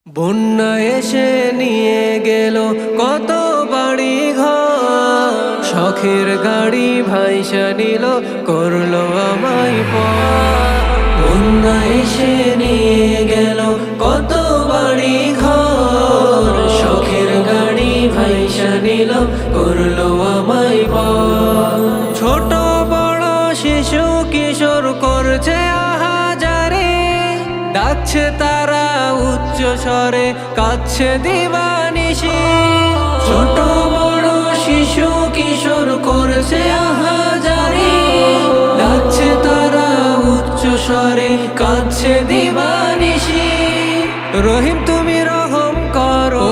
বন্যা এসে নিয়ে গেল কত বাড়ি ঘর, শখের গাড়ি ভাইসা নিল করলো আমায় পর। বন্যা এসে নিয়ে গেল কত বাড়ি ঘর, শখের গাড়ি ভাইসা নিল করলো আমায় পর। ছোট বড় শিশু কিশোর করছে আহাজারে, ডাকছে তারা উচ্চ স্বরে, কাচ্ছে দিবানিশি। ছোট বড় শিশু কিশোর করছে আহাজারি, ডাকছে তারা উচ্চ স্বরে, কাচ্ছে দিবানিশি। রহিম তুমি রহম করো,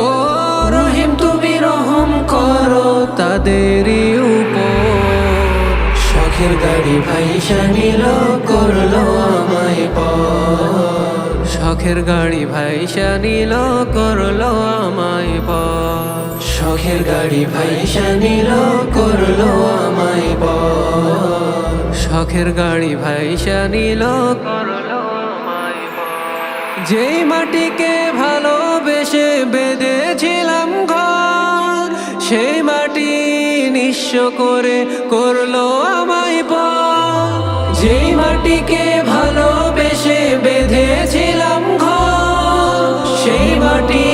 রহিম তুমি রহম করো তাদেরই উপর। শখের গাড়ি ভাইসা নিল করলো আমায় পর, শখের গাড়ি ভাইসা নিল করলো আমায় পর। শখের গাড়ি ভাইসা নিল করলো আমায় পর, শখের গাড়ি ভাইসা নিল করলো আমায় পর। যেই মাটিকে ভালোবেসে বেঁধেছিলাম ঘর, সেই মাটি নিঃস্ব করে করলো আমায় পর। যেই মাটিকে ভালোবেসে বেঁধেছিলাম ঘর, সেই মাটি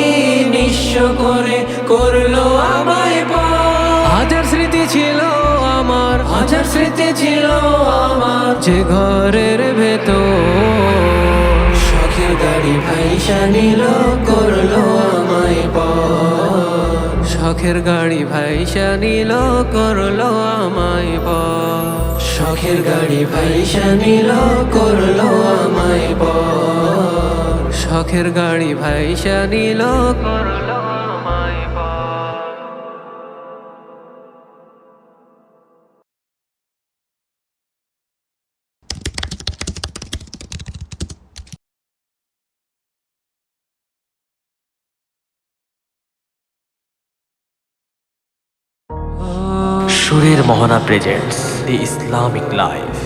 নিঃস্ব করে করলো আমায় পর। হাজার স্মৃতি ছিল আমার, হাজার স্মৃতি ছিল আমার যে ঘরের ভেতর। শখের গাড়ি ভাইসা নিল করলো আমায় পর, শখের গাড়ি ভাইসা নিল করলো আমায় পর। শখের গাড়ি ভাইসা নিল করলো আমায় পর, শখের গাড়ি ভাইসা নিল করলো আমায় পর। সুরের মোহনা প্রেজেন্টস দি ইসলামিক লাইফ।